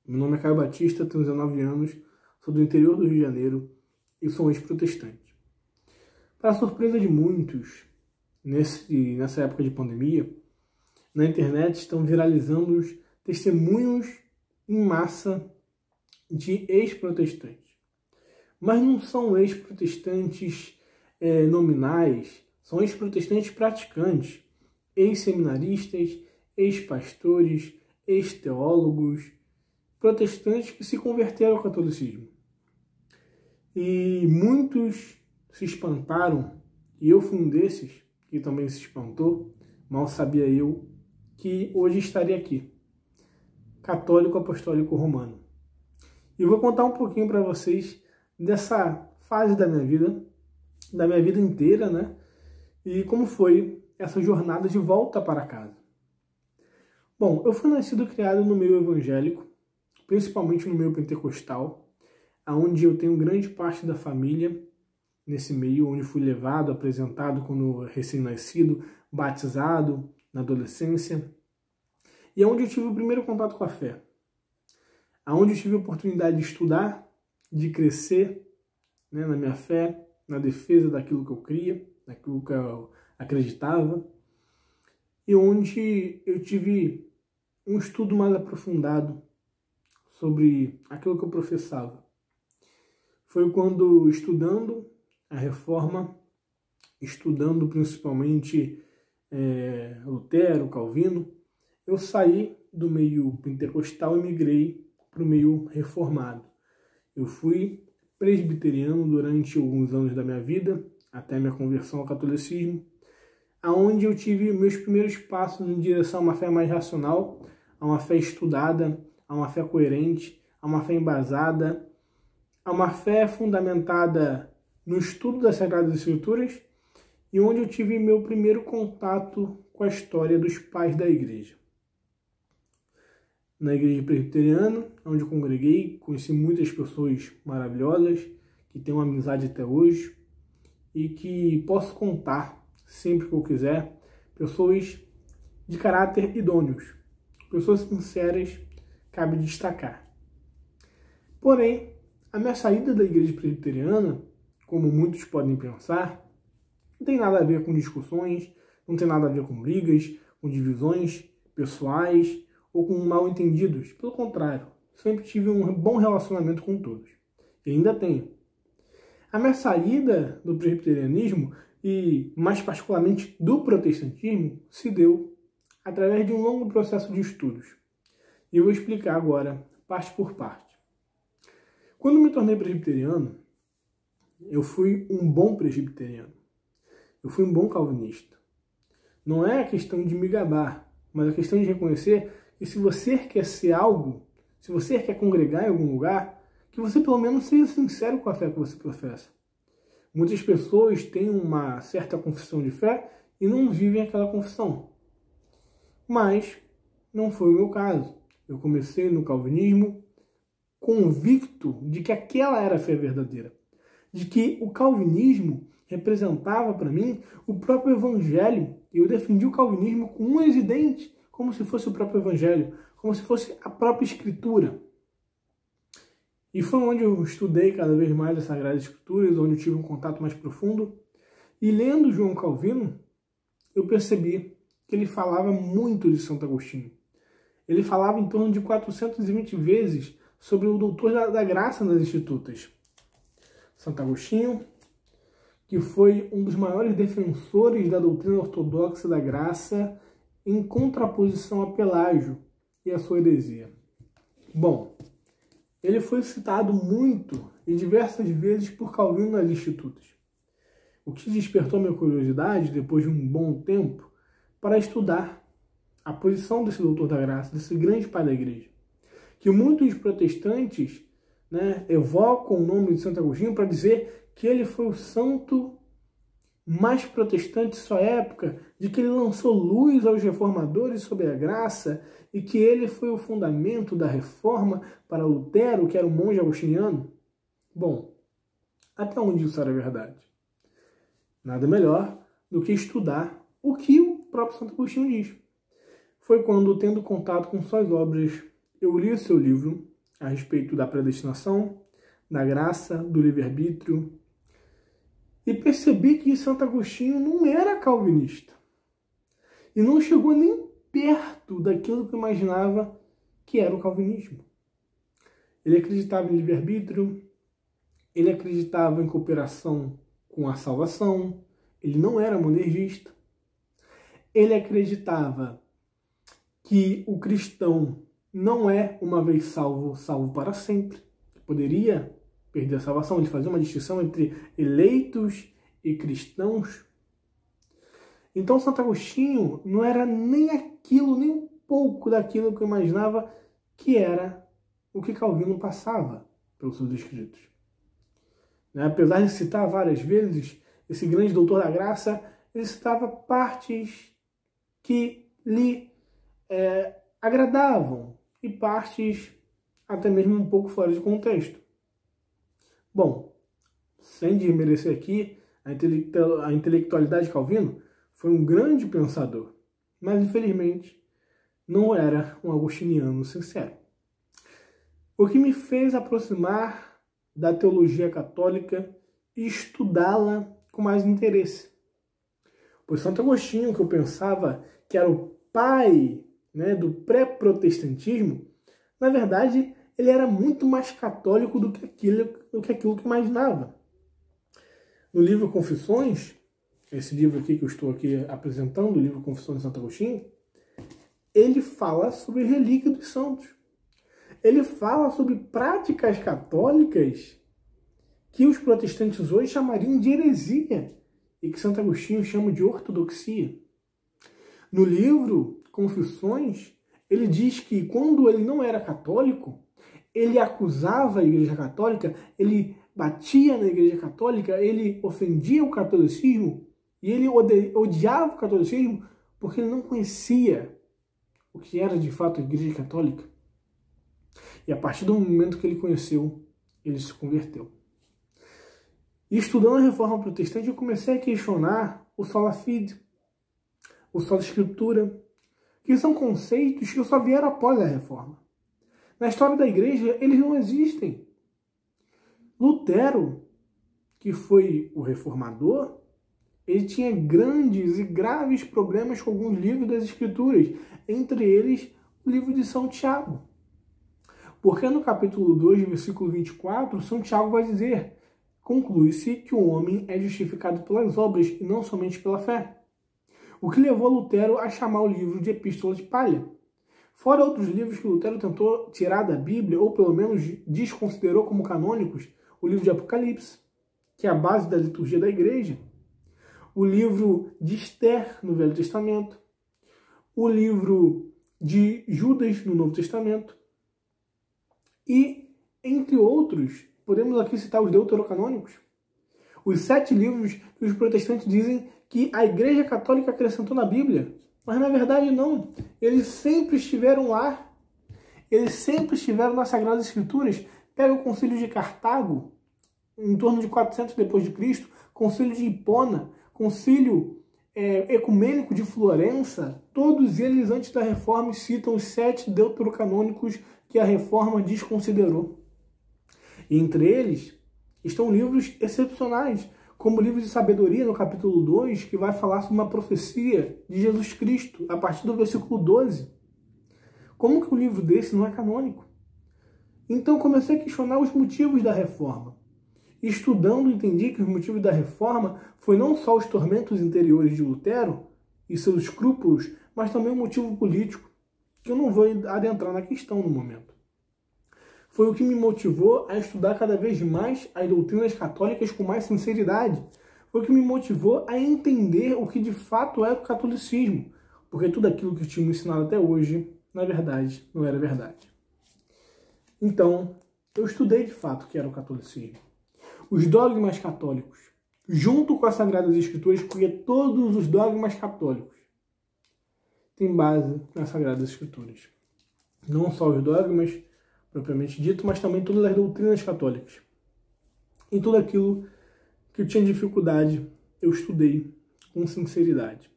Meu nome é Caio Batista, tenho 19 anos, sou do interior do Rio de Janeiro e sou ex-protestante. Para a surpresa de muitos, nessa época de pandemia, na internet estão viralizando os testemunhos em massa de ex-protestantes. Mas não são ex-protestantes nominais, são ex-protestantes praticantes, ex-seminaristas, ex-pastores, ex-teólogos, protestantes que se converteram ao catolicismo. E muitos se espantaram, e eu fui um desses que também se espantou, mal sabia eu que hoje estaria aqui, católico apostólico romano. E eu vou contar um pouquinho para vocês dessa fase da minha vida inteira, né? E como foi essa jornada de volta para casa. Bom, eu fui nascido e criado no meio evangélico, principalmente no meio pentecostal, onde eu tenho grande parte da família nesse meio, onde fui levado, apresentado quando recém-nascido, batizado na adolescência, e onde eu tive o primeiro contato com a fé, onde eu tive a oportunidade de estudar, de crescer, né, na minha fé, na defesa daquilo que eu cria, daquilo que eu acreditava, e onde eu tive um estudo mais aprofundado sobre aquilo que eu professava. Foi quando, estudando a Reforma, estudando principalmente Lutero, Calvino, eu saí do meio pentecostal e migrei para o meio reformado. Eu fui presbiteriano durante alguns anos da minha vida, até minha conversão ao catolicismo, aonde eu tive meus primeiros passos em direção a uma fé mais racional, a uma fé estudada, a uma fé coerente, a uma fé embasada, a uma fé fundamentada no estudo das Sagradas Escrituras, e onde eu tive meu primeiro contato com a história dos pais da igreja. Na igreja presbiteriana, onde eu congreguei, conheci muitas pessoas maravilhosas, que tenho uma amizade até hoje, e que posso contar, sempre que eu quiser, pessoas de caráter idôneos, pessoas sinceras, cabe destacar. Porém, a minha saída da igreja presbiteriana, como muitos podem pensar, não tem nada a ver com discussões, não tem nada a ver com brigas, com divisões pessoais ou com mal-entendidos. Pelo contrário, sempre tive um bom relacionamento com todos. E ainda tenho. A minha saída do presbiterianismo, e mais particularmente do protestantismo, se deu através de um longo processo de estudos. E eu vou explicar agora, parte por parte. Quando me tornei presbiteriano, eu fui um bom presbiteriano. Eu fui um bom calvinista. Não é a questão de me gabar, mas a questão de reconhecer que se você quer ser algo, se você quer congregar em algum lugar, que você pelo menos seja sincero com a fé que você professa. Muitas pessoas têm uma certa confissão de fé e não vivem aquela confissão. Mas não foi o meu caso. Eu comecei no calvinismo convicto de que aquela era a fé verdadeira. De que o calvinismo representava para mim o próprio evangelho. E eu defendi o calvinismo com unhas e dentes, como se fosse o próprio evangelho, como se fosse a própria escritura. E foi onde eu estudei cada vez mais as Sagradas Escrituras, onde eu tive um contato mais profundo. E lendo João Calvino, eu percebi que ele falava muito de Santo Agostinho. Ele falava em torno de 420 vezes sobre o doutor da graça nas Institutas. Santo Agostinho, que foi um dos maiores defensores da doutrina ortodoxa da graça, em contraposição a Pelágio e a sua heresia. Bom, ele foi citado muito e diversas vezes por Calvino nas Institutas, o que despertou minha curiosidade, depois de um bom tempo, para estudar a posição desse doutor da graça, desse grande pai da igreja, que muitos protestantes, né, evocam o nome de Santo Agostinho para dizer que ele foi o santo mais protestante de sua época, de que ele lançou luz aos reformadores sobre a graça e que ele foi o fundamento da reforma para Lutero, que era um monge agostiniano. Bom, até onde isso era verdade? Nada melhor do que estudar o que o próprio Santo Agostinho diz. Foi quando, tendo contato com suas obras, eu li o seu livro, a respeito da predestinação, da graça, do livre-arbítrio, e percebi que Santo Agostinho não era calvinista. E não chegou nem perto daquilo que eu imaginava que era o calvinismo. Ele acreditava em livre-arbítrio, ele acreditava em cooperação com a salvação, ele não era monergista. Ele acreditava que o cristão não é, uma vez salvo, salvo para sempre. Poderia perder a salvação. Ele fazia uma distinção entre eleitos e cristãos. Então, Santo Agostinho não era nem aquilo, nem um pouco daquilo que eu imaginava que era o que Calvino passava pelos seus escritos. Apesar de citar várias vezes esse grande doutor da graça, ele citava partes que lhe agradavam e partes até mesmo um pouco fora de contexto. Bom, sem desmerecer aqui a intelectualidade de Calvino, foi um grande pensador, mas infelizmente não era um agostiniano sincero. O que me fez aproximar da teologia católica e estudá-la com mais interesse. Pois Santo Agostinho, que eu pensava que era o pai, do pré-protestantismo, na verdade ele era muito mais católico do que aquilo que imaginava. No livro Confissões, esse livro aqui que eu estou aqui apresentando, o livro Confissões de Santo Agostinho, ele fala sobre relíquia dos santos. Ele fala sobre práticas católicas que os protestantes hoje chamariam de heresia e que Santo Agostinho chama de ortodoxia. No livro Confissões, ele diz que quando ele não era católico, ele acusava a Igreja Católica, ele batia na Igreja Católica, ele ofendia o catolicismo e ele odiava o catolicismo porque ele não conhecia o que era de fato a Igreja Católica. E a partir do momento que ele conheceu, ele se converteu. E estudando a Reforma Protestante, eu comecei a questionar o sola fide, o sola Escritura, que são conceitos que só vieram após a Reforma. Na história da Igreja, eles não existem. Lutero, que foi o reformador, ele tinha grandes e graves problemas com alguns livros das Escrituras, entre eles o livro de São Tiago. Porque no capítulo 2, versículo 24, São Tiago vai dizer: conclui-se que o homem é justificado pelas obras e não somente pela fé. O que levou Lutero a chamar o livro de Epístola de Palha. Fora outros livros que Lutero tentou tirar da Bíblia, ou pelo menos desconsiderou como canônicos, o livro de Apocalipse, que é a base da liturgia da igreja, o livro de Esther no Velho Testamento, o livro de Judas no Novo Testamento, e, entre outros, podemos aqui citar os deuterocanônicos, os 7 livros que os protestantes dizem que a Igreja Católica acrescentou na Bíblia. Mas na verdade não. Eles sempre estiveram lá. Eles sempre estiveram nas Sagradas Escrituras. Pega o Concílio de Cartago, em torno de 400 depois de Cristo, Concílio de Hipona, Concílio Ecumênico de Florença, todos eles antes da Reforma citam os 7 deuterocanônicos que a Reforma desconsiderou. E entre eles estão livros excepcionais, como o livro de Sabedoria, no capítulo 2, que vai falar sobre uma profecia de Jesus Cristo, a partir do versículo 12. Como que um livro desse não é canônico? Então comecei a questionar os motivos da Reforma. E estudando, entendi que os motivos da Reforma foi não só os tormentos interiores de Lutero e seus escrúpulos, mas também um motivo político, que eu não vou adentrar na questão no momento. Foi o que me motivou a estudar cada vez mais as doutrinas católicas com mais sinceridade. Foi o que me motivou a entender o que de fato é o catolicismo, porque tudo aquilo que eu tinha me ensinado até hoje, na verdade, não era verdade. Então, eu estudei de fato o que era o catolicismo. Os dogmas católicos, junto com as Sagradas Escrituras, porque todos os dogmas católicos têm base nas Sagradas Escrituras. Não só os dogmas propriamente dito, mas também todas as doutrinas católicas. E tudo aquilo que eu tinha dificuldade, eu estudei com sinceridade.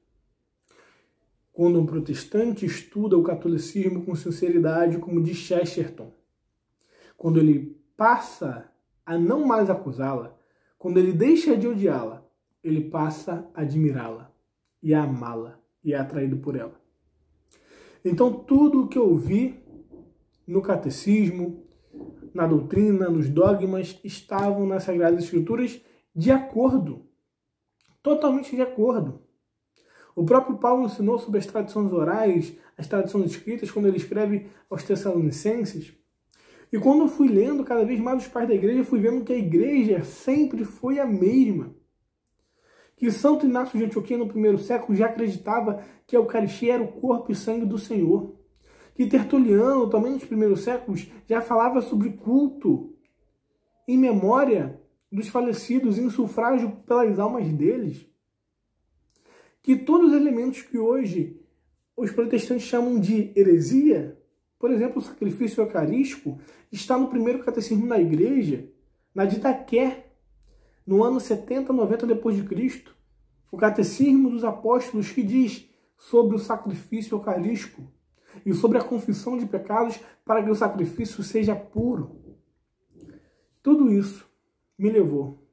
Quando um protestante estuda o catolicismo com sinceridade, como diz Chesterton, quando ele passa a não mais acusá-la, quando ele deixa de odiá-la, ele passa a admirá-la e a amá-la e é atraído por ela. Então tudo o que eu vi no catecismo, na doutrina, nos dogmas, estavam nas Sagradas Escrituras de acordo, totalmente de acordo. O próprio Paulo ensinou sobre as tradições orais, as tradições escritas, quando ele escreve aos Tessalonicenses. E quando eu fui lendo cada vez mais os pais da igreja, fui vendo que a igreja sempre foi a mesma. Que Santo Inácio de Antioquia, no primeiro século, já acreditava que a Eucaristia era o corpo e sangue do Senhor. Que Tertuliano, também nos primeiros séculos, já falava sobre culto em memória dos falecidos, em sufrágio pelas almas deles. Que todos os elementos que hoje os protestantes chamam de heresia, por exemplo, o sacrifício eucarístico, está no primeiro catecismo da igreja, na Didaqué, no ano 70, 90 depois de Cristo. O catecismo dos apóstolos que diz sobre o sacrifício eucarístico e sobre a confissão de pecados para que o sacrifício seja puro. Tudo isso me levou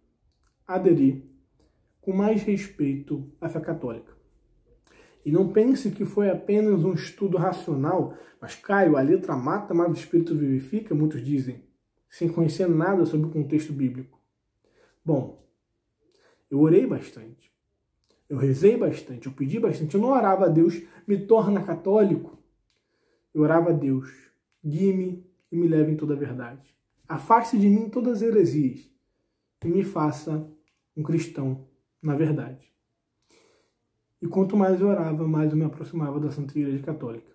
a aderir com mais respeito à fé católica. E não pense que foi apenas um estudo racional, mas, Caio, a letra mata, mas o espírito vivifica, muitos dizem, sem conhecer nada sobre o contexto bíblico. Bom, eu orei bastante, eu rezei bastante, eu pedi bastante, eu não orava a Deus, me torna católico. Eu orava a Deus, guie-me e me leve em toda a verdade. Afaste de mim todas as heresias e me faça um cristão na verdade. E quanto mais eu orava, mais eu me aproximava da Santa Igreja Católica.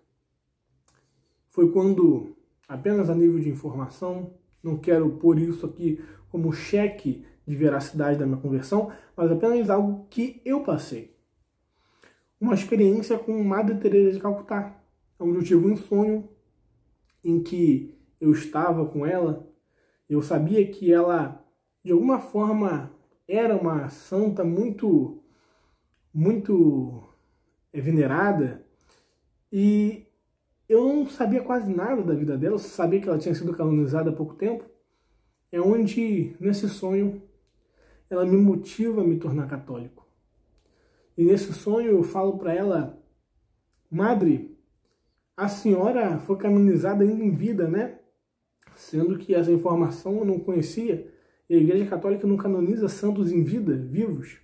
Foi quando, apenas a nível de informação, não quero pôr isso aqui como cheque de veracidade da minha conversão, mas apenas algo que eu passei. Uma experiência com Madre Teresa de Calcutá, onde eu tive um sonho em que eu estava com ela, eu sabia que ela, de alguma forma, era uma santa muito venerada, e eu não sabia quase nada da vida dela, eu sabia que ela tinha sido canonizada há pouco tempo. É onde, nesse sonho, ela me motiva a me tornar católico. E nesse sonho eu falo para ela: Madre, a senhora foi canonizada ainda em vida, né? Sendo que essa informação eu não conhecia. E a Igreja Católica não canoniza santos em vida, vivos.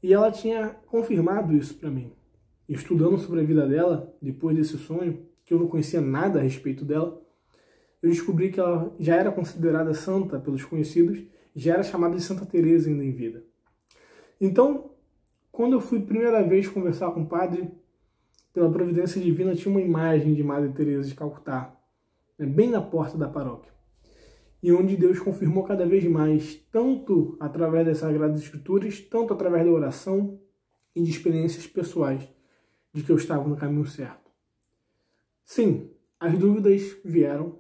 E ela tinha confirmado isso para mim. Estudando sobre a vida dela, depois desse sonho, que eu não conhecia nada a respeito dela, eu descobri que ela já era considerada santa pelos conhecidos, já era chamada de Santa Teresa ainda em vida. Então, quando eu fui a primeira vez conversar com o padre, pela providência divina, tinha uma imagem de Madre Teresa de Calcutá, bem na porta da paróquia. E onde Deus confirmou cada vez mais, tanto através das Sagradas Escrituras, tanto através da oração e de experiências pessoais, de que eu estava no caminho certo. Sim, as dúvidas vieram,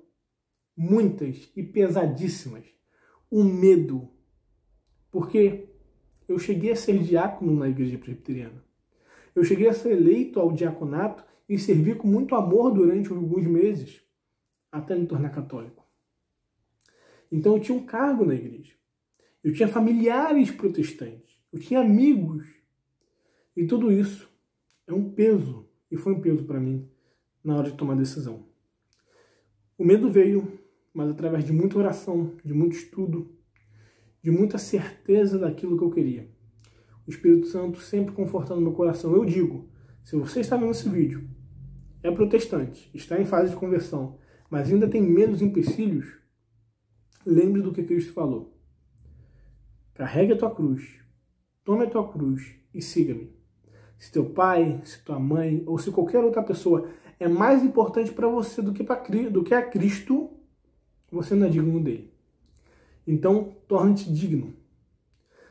muitas e pesadíssimas. O medo, porque eu cheguei a ser diácono na igreja presbiteriana. Eu cheguei a ser eleito ao diaconato e servi com muito amor durante alguns meses, até me tornar católico. Então eu tinha um cargo na igreja. Eu tinha familiares protestantes. Eu tinha amigos. E tudo isso é um peso. E foi um peso para mim na hora de tomar a decisão. O medo veio, mas através de muita oração, de muito estudo, de muita certeza daquilo que eu queria. O Espírito Santo sempre confortando meu coração. Eu digo, se você está vendo esse vídeo, é protestante, está em fase de conversão, mas ainda tem medos e empecilhos, lembre do que Cristo falou. Carregue a tua cruz, tome a tua cruz e siga-me. Se teu pai, se tua mãe ou se qualquer outra pessoa é mais importante para você do que a Cristo, você não é digno dele. Então, torne-te digno.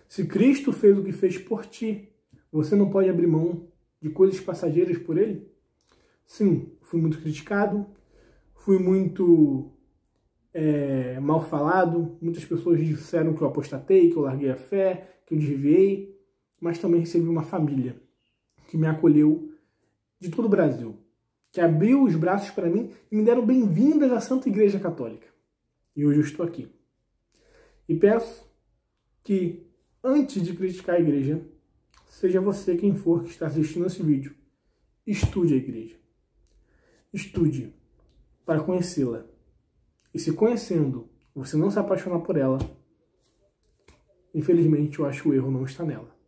Se Cristo fez o que fez por ti, você não pode abrir mão de coisas passageiras por ele? Sim, fui muito criticado, fui muito mal falado, muitas pessoas disseram que eu apostatei, que eu larguei a fé, que eu desviei, mas também recebi uma família que me acolheu de todo o Brasil, que abriu os braços para mim e me deram bem-vindas à Santa Igreja Católica. E hoje eu estou aqui. E peço que, antes de criticar a igreja, seja você quem for que está assistindo esse vídeo, estude a igreja. Estude para conhecê-la. E se conhecendo, você não se apaixonar por ela, infelizmente eu acho que o erro não está nela.